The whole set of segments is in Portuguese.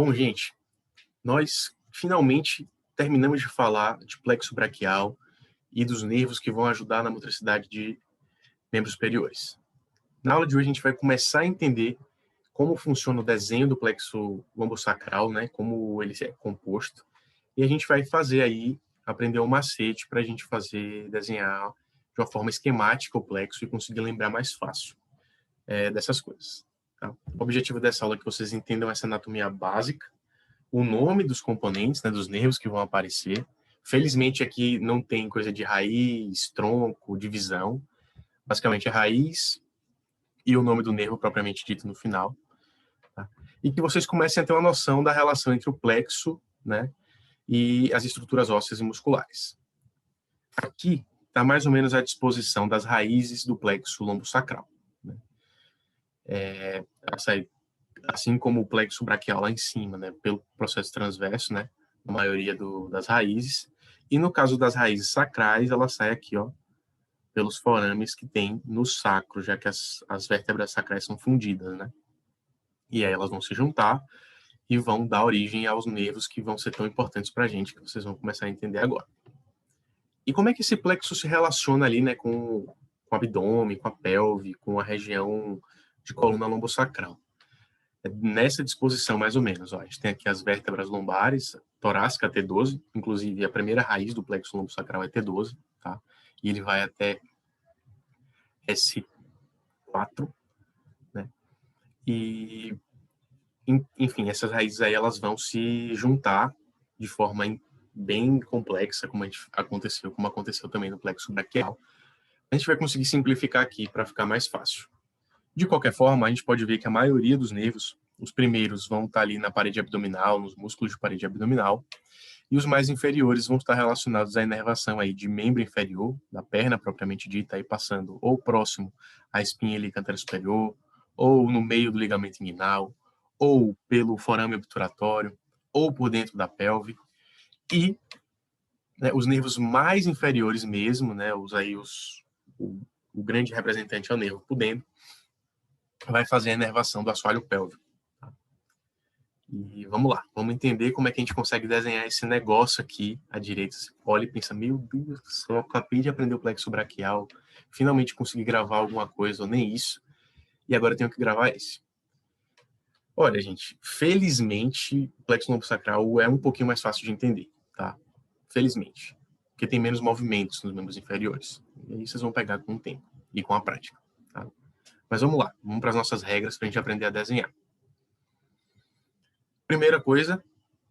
Bom, gente, nós finalmente terminamos de falar de plexo braquial e dos nervos que vão ajudar na motricidade de membros superiores. Na aula de hoje a gente vai começar a entender como funciona o desenho do plexo lombosacral, né, como ele é composto, e a gente vai fazer aí, aprender um macete para a gente desenhar de uma forma esquemática o plexo e conseguir lembrar mais fácil dessas coisas. Tá? O objetivo dessa aula é que vocês entendam essa anatomia básica, o nome dos componentes, né, dos nervos que vão aparecer. Felizmente aqui não tem coisa de raiz, tronco, divisão. Basicamente é raiz e o nome do nervo propriamente dito no final. Tá? E que vocês comecem a ter uma noção da relação entre o plexo, né, e as estruturas ósseas e musculares. Aqui está mais ou menos a disposição das raízes do plexo lombosacral. Né? Assim como o plexo braquial lá em cima, né, pelo processo transverso, né, na maioria das raízes. E no caso das raízes sacrais, ela sai aqui, ó, pelos forames que tem no sacro, já que as vértebras sacrais são fundidas, né? E aí elas vão se juntar e vão dar origem aos nervos que vão ser tão importantes para a gente, que vocês vão começar a entender agora. E como é que esse plexo se relaciona ali, né, com o abdômen, com a pelve, com a região de coluna lombosacral? Nessa disposição, mais ou menos. Ó, a gente tem aqui as vértebras lombares, torácica T12, inclusive a primeira raiz do plexo lombosacral é T12, tá? E ele vai até S4, né? E, enfim, essas raízes aí, elas vão se juntar de forma bem complexa, como aconteceu também no plexo braquial. A gente vai conseguir simplificar aqui para ficar mais fácil. De qualquer forma, a gente pode ver que a maioria dos nervos, os primeiros vão estar ali na parede abdominal, nos músculos de parede abdominal, e os mais inferiores vão estar relacionados à inervação aí de membro inferior, da perna propriamente dita, aí passando ou próximo à espinha ilíaca superior, ou no meio do ligamento inguinal, ou pelo forame obturatório, ou por dentro da pelve, e né, os nervos mais inferiores mesmo, né, o grande representante é o nervo pudendo, vai fazer a inervação do assoalho pélvico. Tá? E vamos lá, vamos entender como é que a gente consegue desenhar esse negócio aqui à direita. Você olha e pensa, meu Deus do céu, eu acabei de aprender o plexo braquial, finalmente consegui gravar alguma coisa, ou nem isso, e agora eu tenho que gravar esse. Olha, gente, felizmente o plexo lombosacral é um pouquinho mais fácil de entender, tá? Felizmente, porque tem menos movimentos nos membros inferiores. E aí vocês vão pegar com o tempo e com a prática, tá? Mas vamos lá, vamos para as nossas regras para a gente aprender a desenhar. Primeira coisa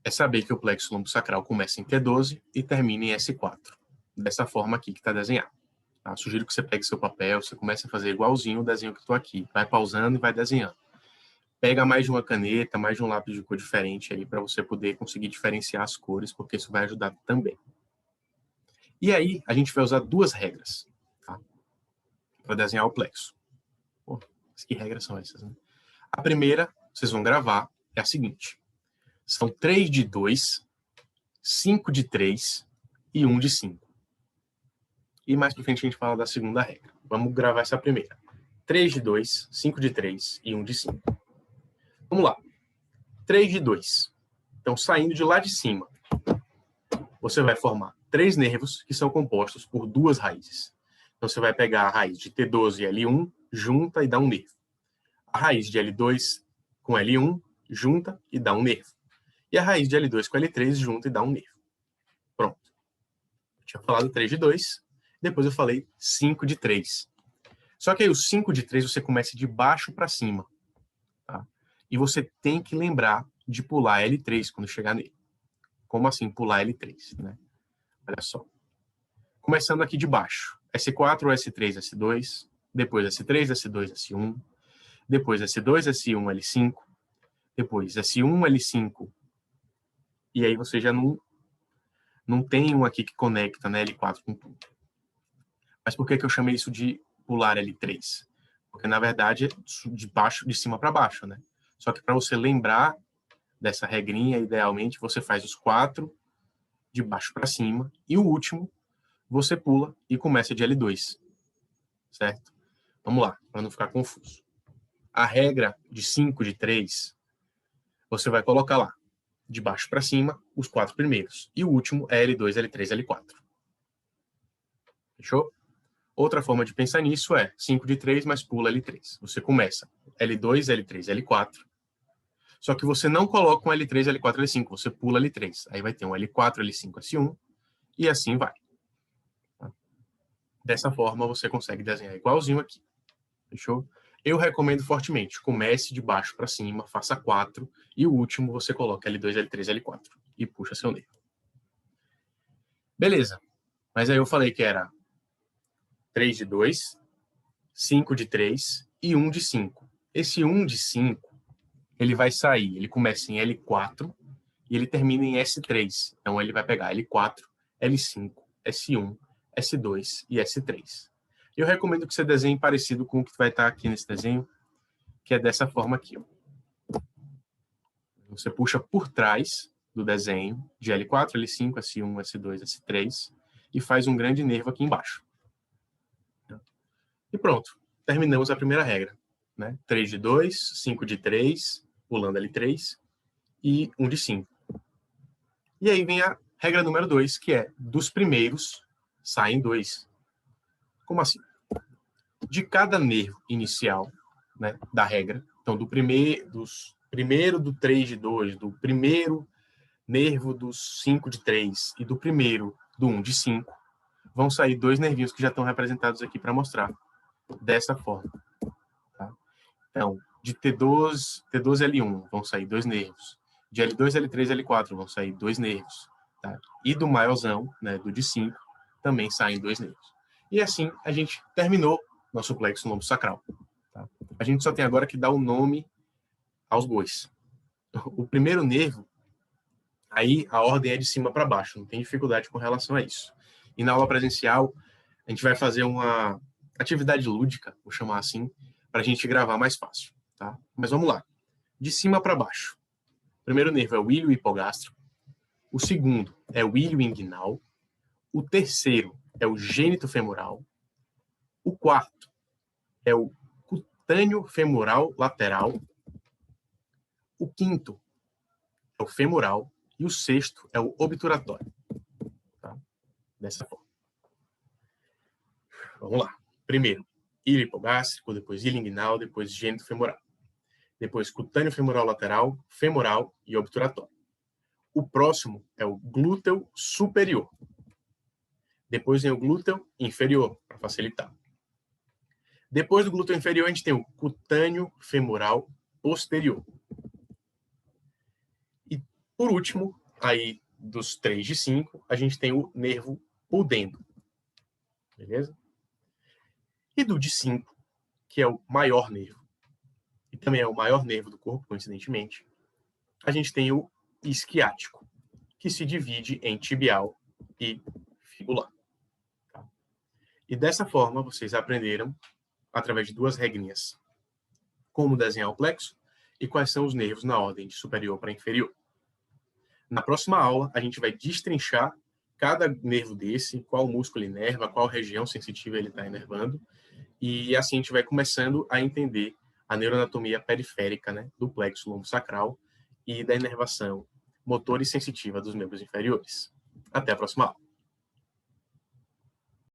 é saber que o plexo lombosacral começa em T12 e termina em S4. Dessa forma aqui que está desenhado. Tá? Sugiro que você pegue seu papel, você comece a fazer igualzinho o desenho que estou aqui. Vai pausando e vai desenhando. Pega mais de uma caneta, mais de um lápis de cor diferente aí para você poder conseguir diferenciar as cores, porque isso vai ajudar também. E aí, a gente vai usar duas regras, tá? Para desenhar o plexo. Pô, que regras são essas, né? A primeira, vocês vão gravar, é a seguinte. São 3 de 2, 5 de 3 e 1 de 5. E mais para frente a gente fala da segunda regra. Vamos gravar essa primeira. 3 de 2, 5 de 3 e 1 de 5. Vamos lá. 3 de 2. Então, saindo de lá de cima, você vai formar 3 nervos que são compostos por 2 raízes. Então, você vai pegar a raiz de T12 e L1, junta e dá um nervo. A raiz de L2 com L1, junta e dá um nervo. E a raiz de L2 com L3 junta e dá um nervo. Pronto. Eu tinha falado 3 de 2, depois eu falei 5 de 3. Só que aí o 5 de 3 você começa de baixo para cima. Tá? E você tem que lembrar de pular L3 quando chegar nele. Como assim pular L3? Né? Olha só. Começando aqui de baixo. S4, S3, S2. Depois S3, S2, S1. Depois S2, S1, L5. Depois S1, L5. E aí você já não tem um aqui que conecta, né, L4 com tudo. Mas por que eu chamei isso de pular L3? Porque, na verdade, é de cima para baixo, né? Só que para você lembrar dessa regrinha, idealmente, você faz os 4 de baixo para cima e o último você pula e começa de L2, certo? Vamos lá, para não ficar confuso. A regra de 5 de 3, você vai colocar lá de baixo para cima, os 4 primeiros. E o último é L2, L3, L4. Fechou? Outra forma de pensar nisso é 5 de 3, mas pula L3. Você começa L2, L3, L4. Só que você não coloca um L3, L4, L5. Você pula L3. Aí vai ter um L4, L5, S1. E assim vai. Dessa forma, você consegue desenhar igualzinho aqui. Fechou? Eu recomendo fortemente. Comece de baixo para cima, faça 4. E o último você coloca L2, L3, L4. E puxa seu nervo. Beleza. Mas aí eu falei que era 3 de 2, 5 de 3 e 1 de 5. Esse 1 de 5, ele vai sair, ele começa em L4 e ele termina em S3. Então ele vai pegar L4, L5, S1, S2 e S3. Eu recomendo que você desenhe parecido com o que vai estar aqui nesse desenho, que é dessa forma aqui. Ó. Você puxa por trás do desenho de L4, L5, S1, S2, S3 e faz um grande nervo aqui embaixo. E pronto, terminamos a primeira regra. Né? 3 de 2, 5 de 3, pulando L3, e 1 de 5. E aí vem a regra número 2, que é dos primeiros saem 2. Como assim? De cada nervo inicial, né, da regra, então do primeiro do 3 de 2, do primeiro nervo dos 5 de 3 e do primeiro do 1 de 5, vão sair 2 nervinhos que já estão representados aqui para mostrar dessa forma. Tá? Então, de T2, L1 vão sair 2 nervos. De L2, L3, L4 vão sair 2 nervos. Tá? E do maiorzão, né, do de 5, também saem 2 nervos. E assim a gente terminou nosso plexo lombosacral. Tá? A gente só tem agora que dar o nome aos bois. O primeiro nervo, aí a ordem é de cima para baixo, não tem dificuldade com relação a isso. E na aula presencial, a gente vai fazer uma atividade lúdica, vou chamar assim, para a gente gravar mais fácil. Tá? Mas vamos lá. De cima para baixo. O primeiro nervo é o ilho hipogástrico. O segundo é o ilho inguinal. O terceiro é o gênito femoral. O quarto é o cutâneo femoral lateral. O quinto é o femoral. E o sexto é o obturatório. Tá? Dessa forma. Vamos lá. Primeiro, ilho hipogástrico, depois ilho inguinal, depois gênito femoral. Depois cutâneo femoral lateral, femoral e obturatório. O próximo é o glúteo superior. Depois vem o glúteo inferior, para facilitar. Depois do glúteo inferior, a gente tem o cutâneo femoral posterior. E, por último, aí dos 3 de 5, a gente tem o nervo pudendo. Beleza? E do de 5, que é o maior nervo, e também é o maior nervo do corpo, coincidentemente, a gente tem o isquiático, que se divide em tibial e fibular. Tá? E dessa forma, vocês aprenderam, através de 2 regrinhas, como desenhar o plexo e quais são os nervos na ordem de superior para inferior. Na próxima aula, a gente vai destrinchar cada nervo desse, qual músculo inerva, qual região sensitiva ele está inervando, e assim a gente vai começando a entender a neuroanatomia periférica, né, do plexo lombosacral e da inervação motora e sensitiva dos membros inferiores. Até a próxima aula.